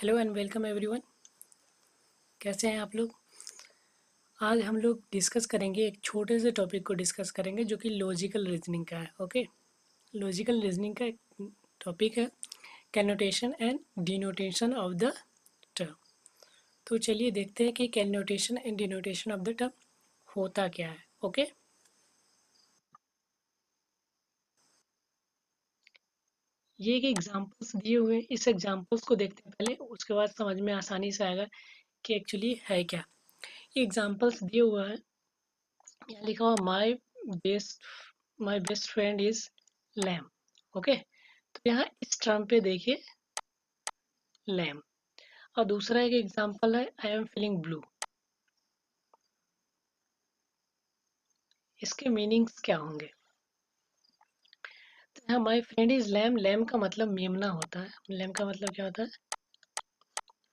Hello and welcome everyone. कैसे हैं आप लोग? आज हम लोग डिस्कस करेंगे, एक छोटे से टॉपिक को डिस्कस करेंगे जो कि लॉजिकल रीजनिंग का है। ओके, लॉजिकल रीजनिंग का एक टॉपिक है connotation and denotation of the term. तो चलिए देखते हैं कि connotation and denotation of the term होता क्या है। ओके, ये एक एग्जांपल्स दिए हुए हैं, इस एग्जांपल्स को देखते हैं पहले, उसके बाद समझ में आसानी से आएगा कि एक्चुअली है क्या। ये एग्जांपल्स दिए हुआ है, यहाँ लिखा हुआ best my best friend is lamb. Okay, तो यहाँ इस टर्म पे देखिए लैम, और दूसरा एक एग्जांपल है आई एम फीलिंग ब्लू। इसके मीनिंग्स क्या होंगे? तो यहाँ my friend is lamb, lamb का मतलब मेमना होता है। लैम का मतलब क्या होता है?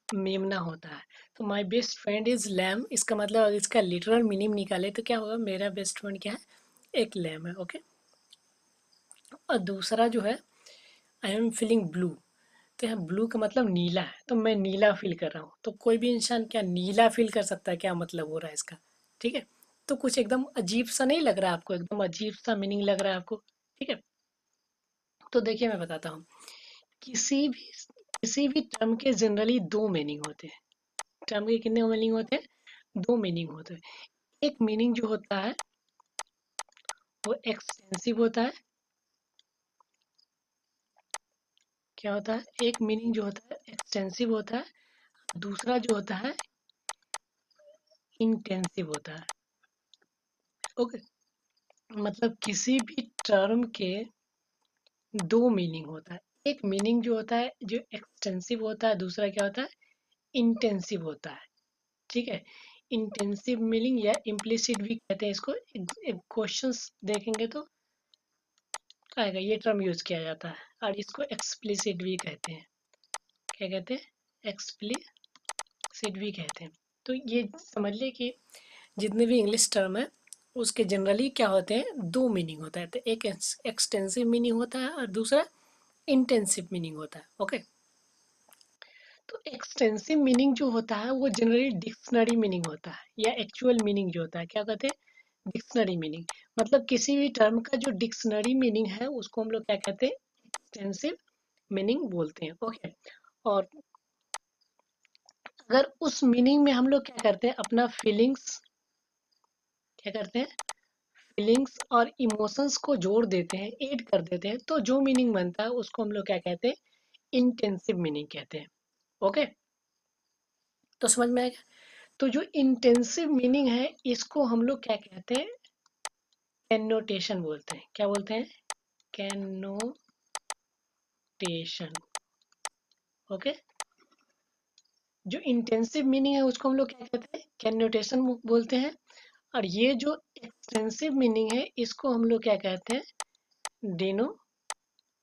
मेमना होता है। तो my best friend is lamb, इसका मतलब अगर इसका लिटरल मीनिंग निकाले तो क्या होगा? मेरा बेस्ट फ्रेंड क्या है? एक लैम है। ओके, और दूसरा जो है आई एम फीलिंग ब्लू, तो यहाँ ब्लू का मतलब नीला है, तो मैं नीला फील कर रहा हूँ। तो कोई भी इंसान क्या नीला फील कर सकता है? क्या मतलब हो रहा है इसका? ठीक है, तो कुछ एकदम अजीब सा नहीं लग रहा है आपको? एकदम अजीब सा मीनिंग लग रहा है आपको? ठीक है, तो देखिए मैं बताता हूँ। किसी भी किसी भी टर्म के जनरली दो मीनिंग होते हैं। टर्म के कितने मीनिंग होते हैं? दो मीनिंग होते हैं। एक मीनिंग जो होता है वो एक्सटेंसिव होता है। क्या होता है? एक मीनिंग जो होता है एक्सटेंसिव होता है, दूसरा जो होता है इंटेंसिव होता है। ओके, मतलब किसी भी टर्म के दो मीनिंग होता है। एक मीनिंग जो होता है जो एक्सटेंसिव होता है, दूसरा क्या होता है? इंटेंसिव होता है। ठीक है, इंटेंसिव मीनिंग या इम्प्लिसिट भी कहते हैं इसको। क्वेश्चंस देखेंगे तो आएगा, ये टर्म यूज किया जाता है। और इसको एक्सप्लिसिट भी कहते हैं। क्या कहते हैं? एक्सप्लिसिट भी कहते हैं। तो ये समझ लिए कि जितने भी इंग्लिश टर्म है उसके जनरली क्या होते हैं? दो मीनिंग होता है। तो एक एक्सटेंसिव मीनिंग होता है और दूसरा इंटेंसिव मीनिंग होता है। ओके, तो एक्सटेंसिव मीनिंग जो होता है वो जनरली डिक्शनरी मीनिंग होता है, या एक्चुअल मीनिंग जो होता है क्या कहते हैं? Dictionary meaning. मतलब किसी भी टर्म का जो डिक्शनरी मीनिंग है उसको हम लोग क्या कहते हैं? एक्सटेंसिव मीनिंग बोलते हैं। ओके, और अगर उस मीनिंग में हम लोग क्या करते हैं? अपना फीलिंग्स क्या करते हैं? फीलिंग्स और इमोशंस को जोड़ देते हैं, ऐड कर देते हैं, तो जो मीनिंग बनता है उसको हम लोग क्या कहते हैं? इंटेंसिव मीनिंग कहते हैं। ओके, तो समझ में आएगा। तो जो इंटेंसिव मीनिंग है इसको हम लोग क्या कहते हैं? कैनोटेशन बोलते हैं। क्या बोलते हैं? कैनोटेशन। ओके, जो इंटेंसिव मीनिंग है उसको हम लोग क्या कहते हैं? कैनोटेशन बोलते हैं। और ये जो एक्सटेंसिव मीनिंग है इसको हम लोग क्या कहते हैं? डिनोटेशन।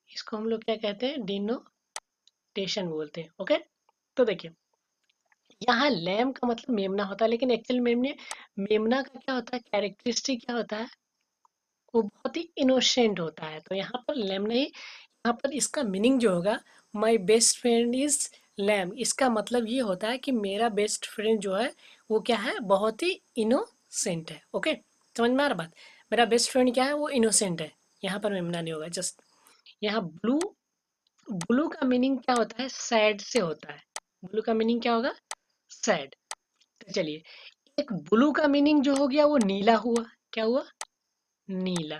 इसको हम लोग क्या कहते हैं? डिनोटेशन बोलते हैं। ओके, तो देखिए यहाँ लैम का मतलब मेमना होता है, लेकिन एक्चुअल मेमना का क्या होता है? कैरेक्टरिस्टिक क्या होता है? वो बहुत ही इनोसेंट होता है। तो यहाँ पर लैम नहीं, यहाँ पर इसका मीनिंग जो होगा my best friend is lamb, इसका मतलब ये होता है कि मेरा बेस्ट फ्रेंड जो है वो क्या है? बहुत ही इनोसेंट है। ओके, समझ में आ रहा बात? मेरा बेस्ट फ्रेंड क्या है? वो इनोसेंट है। यहाँ पर मेमना नहीं होगा। जस्ट यहाँ ब्लू, ब्लू का मीनिंग क्या होता है? सैड से होता है। ब्लू का मीनिंग क्या होगा? सैड। तो चलिए, एक ब्लू का मीनिंग जो हो गया वो नीला हुआ। क्या हुआ? नीला।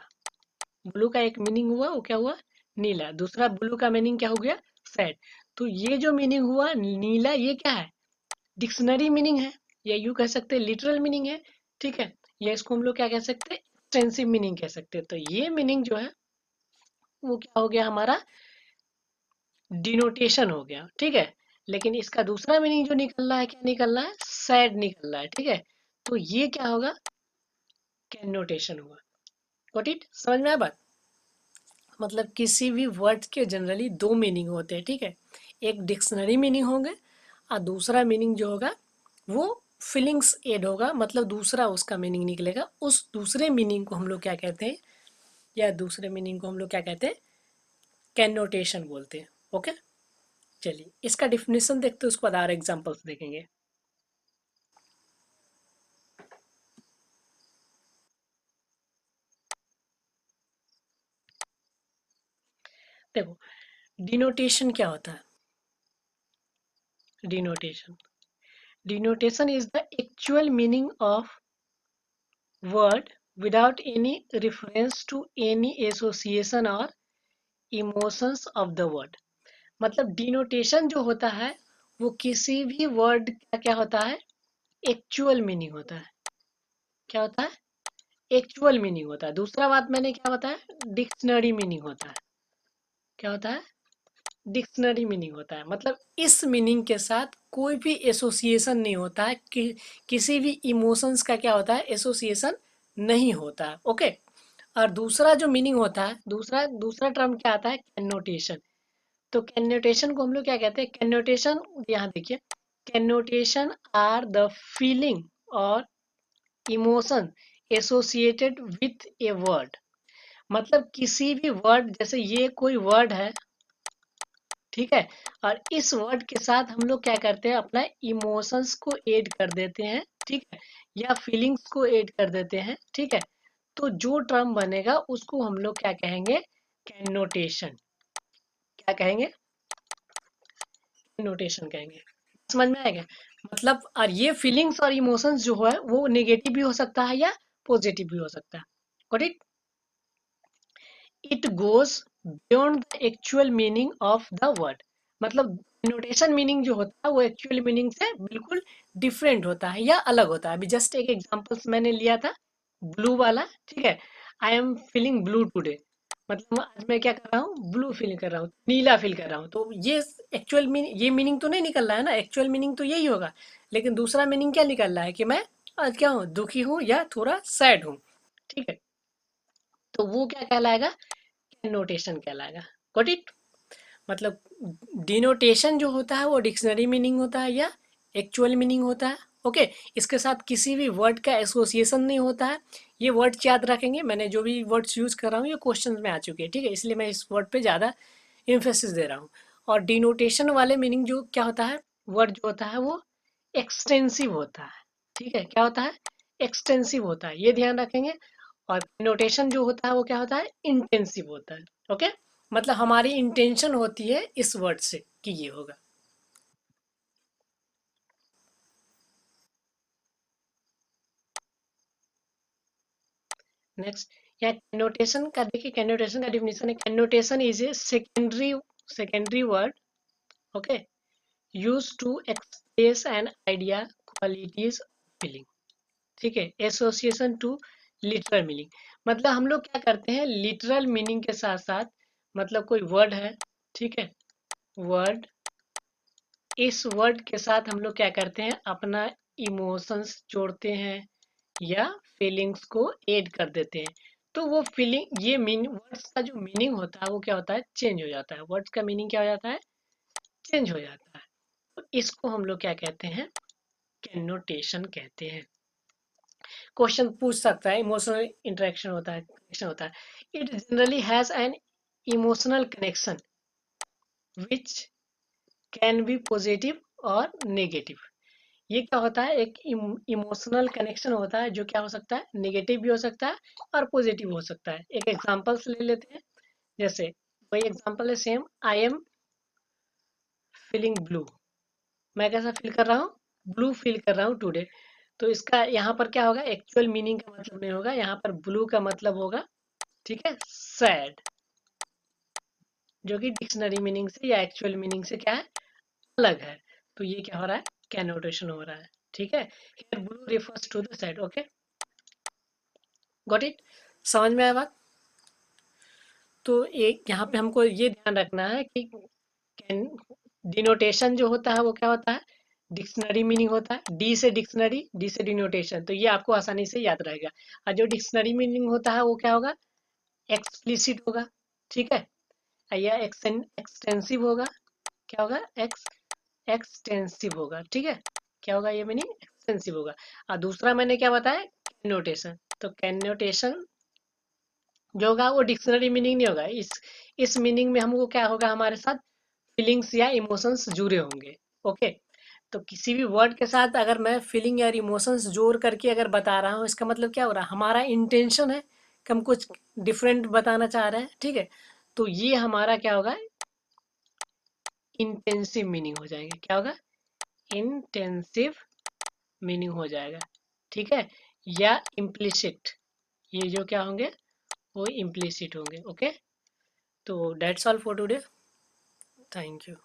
ब्लू का एक मीनिंग हुआ, वो क्या हुआ? नीला। दूसरा ब्लू का मीनिंग क्या हो गया? सैड। तो ये जो मीनिंग हुआ नीला, ये क्या है? डिक्शनरी मीनिंग है, या यूं कह सकते हैं लिटरल मीनिंग है। ठीक है, या इसको हम लोग क्या कह सकते हैं? एक्सटेंसिव मीनिंग कह सकते हैं। तो ये मीनिंग जो है वो क्या हो गया हमारा? डिनोटेशन हो गया। ठीक है, लेकिन इसका दूसरा मीनिंग जो निकल रहा है, क्या निकल रहा है? सैड निकल रहा है। ठीक है, तो ये क्या होगा? कैनोटेशन हुआ। Got it? समझ में आया बात? मतलब किसी भी वर्ड के जनरली दो मीनिंग होते हैं। ठीक है, एक डिक्शनरी मीनिंग होंगे और दूसरा मीनिंग जो होगा वो फीलिंग्स एड होगा, मतलब दूसरा उसका मीनिंग निकलेगा। उस दूसरे मीनिंग को हम लोग क्या कहते हैं? या दूसरे मीनिंग को हम लोग क्या कहते हैं? कैनोटेशन बोलते हैं। ओके, चलिए इसका डिफिनेशन देखते हैं, उसके बाद और एग्जांपल्स देखेंगे। देखो, डिनोटेशन क्या होता है? Denotation denotation is the actual meaning of word without any reference to any association और इमोशंस ऑफ द वर्ड। मतलब डिनोटेशन जो होता है वो किसी भी वर्ड का क्या होता है, एक्चुअल मीनिंग होता है। क्या होता है? एक्चुअल मीनिंग होता है। दूसरा बात मैंने क्या बताया, डिक्शनरी मीनिंग होता है। क्या होता है? डिक्शनरी मीनिंग होता है। मतलब इस मीनिंग के साथ कोई भी एसोसिएशन नहीं होता है कि किसी भी इमोशंस का क्या होता है, एसोसिएशन नहीं होता है। ओके, और दूसरा जो मीनिंग होता है, दूसरा दूसरा टर्म क्या आता है, कैनोटेशन। तो कैनोटेशन को हम लोग क्या कहते हैं, कैनोटेशन, यहाँ देखिए, कैनोटेशन आर द फीलिंग और emotion associated with a word. मतलब किसी भी वर्ड, जैसे ये कोई वर्ड है, ठीक है, और इस वर्ड के साथ हम लोग क्या करते हैं, अपना इमोशंस को ऐड कर देते हैं, ठीक है, या फीलिंग्स को ऐड कर देते हैं, ठीक है, तो जो टर्म बनेगा उसको हम लोग क्या कहेंगे, कैनोटेशन। क्या कहेंगे? नोटेशन कहेंगे। समझ में आएगा? मतलब, और ये फीलिंग्स और इमोशंस जो है वो नेगेटिव भी हो सकता है या पॉजिटिव भी हो सकता है। Got it? It goes beyond the actual meaning of the word. मतलब नोटेशन मीनिंग जो होता है वो एक्चुअल मीनिंग से बिल्कुल डिफरेंट होता है या अलग होता है। अभी जस्ट एक एग्जांपल्स मैंने लिया था, ब्लू वाला, ठीक है, I am feeling blue today. मतलब आज मैं क्या कर रहा हूँ, ब्लू फील कर रहा हूँ, नीला फील कर रहा हूँ। तो ये एक्चुअल मीनिंग, ये मीनिंग तो नहीं निकल रहा है ना, एक्चुअल मीनिंग तो यही होगा। लेकिन दूसरा मीनिंग क्या निकल रहा है कि मैं आज क्या हूँ, दुखी हूँ या थोड़ा सैड हूँ, ठीक है, तो वो क्या कहलाएगा, नोटेशन कहलाएगा। Got it? मतलब डिनोटेशन जो होता है वो डिक्शनरी मीनिंग होता है या एक्चुअल मीनिंग होता है। ओके, इसके साथ किसी भी वर्ड का एसोसिएशन नहीं होता है। ये वर्ड्स याद रखेंगे, मैंने जो भी वर्ड्स यूज़ कर रहा हूँ ये क्वेश्चन में आ चुके हैं, ठीक है, इसलिए मैं इस वर्ड पे ज़्यादा इम्फेसिस दे रहा हूँ। और डिनोटेशन वाले मीनिंग जो क्या होता है, वर्ड जो होता है वो एक्सटेंसिव होता है। ठीक है, क्या होता है, एक्सटेंसिव होता है, ये ध्यान रखेंगे। और नोटेशन जो होता है वो क्या होता है, इंटेंसिव होता है। ओके, मतलब हमारी इंटेंशन होती है इस वर्ड से कि ये होगा। नेक्स्ट, या कैनोटेशन का देखिए, कैनोटेशन का डिफिनेशन है, connotation is a secondary word, okay, use to express an idea, qualities, feeling, ठीक है, एसोसिएशन टू लिटरल मीनिंग। मतलब हम लोग क्या करते हैं, लिटरल मीनिंग के साथ साथ, मतलब कोई वर्ड है, ठीक है, वर्ड, इस वर्ड के साथ हम लोग क्या करते हैं, अपना इमोशंस जोड़ते हैं या फीलिंग्स को ऐड कर देते हैं। तो वो फीलिंग, ये मीन वर्ड्स का जो मीनिंग होता है वो क्या होता है, चेंज हो जाता है। वर्ड्स का मीनिंग क्या हो जाता है, चेंज हो जाता है। तो इसको हम लोग क्या कहते हैं, कैनोटेशन कहते हैं। क्वेश्चन पूछ सकता है, इमोशनल इंटरेक्शन होता है, कनेक्शन होता है। It generally has an emotional connection which can be positive और नेगेटिव। ये क्या होता है, एक इमोशनल कनेक्शन होता है जो क्या हो सकता है, नेगेटिव भी हो सकता है और पॉजिटिव हो सकता है। एक एग्जांपल्स ले लेते हैं, जैसे वही एग्जांपल है same, I am feeling blue. मैं कैसा फील कर रहा हूँ, ब्लू फील कर रहा हूँ टुडे। तो इसका यहाँ पर क्या होगा, एक्चुअल मीनिंग का मतलब नहीं होगा, यहाँ पर ब्लू का मतलब होगा, ठीक है, सैड, जो कि डिक्शनरी मीनिंग से या एक्चुअल मीनिंग से क्या है, अलग है। तो ये क्या हो रहा है, कैनोटेशन हो रहा है, ठीक है। Here blue refers to the sad. Okay, got it? समझ में आया बात? तो एक यहाँ पे हमको ये ध्यान रखना है कि कैन डिनोटेशन जो होता है वो क्या होता है, डिक्शनरी मीनिंग होता है, डी से डिक्शनरी, डी से डिनोटेशन, तो ये आपको आसानी से याद रहेगा। और जो डिक्शनरी मीनिंग होता है वो क्या होगा, एक्सप्लिसिट होगा, ठीक है, या एक्सटेंसिव होगा। क्या होगा, एक्सटेंसिव होगा, ठीक है, क्या होगा ये मीनिंग, एक्सटेंसिव होगा। और दूसरा मैंने क्या बताया, कैनोटेशन। तो कैनोटेशन जो होगा वो डिक्शनरी मीनिंग नहीं होगा। इस मीनिंग में हमको क्या होगा, हमारे साथ फीलिंग्स या इमोशंस जुड़े होंगे। ओके, तो किसी भी वर्ड के साथ अगर मैं फीलिंग या इमोशंस जोड़ करके अगर बता रहा हूँ, इसका मतलब क्या हो रहा है, हमारा इंटेंशन है कि हम कुछ डिफरेंट बताना चाह रहे हैं। ठीक है, तो ये हमारा क्या होगा, इंटेंसिव मीनिंग हो जाएगा। क्या होगा, इंटेंसिव मीनिंग हो जाएगा। ठीक है, या इम्प्लिसिट, ये जो क्या होंगे, वो इम्प्लिसिट होंगे। ओके, तो that's all for today, thank you.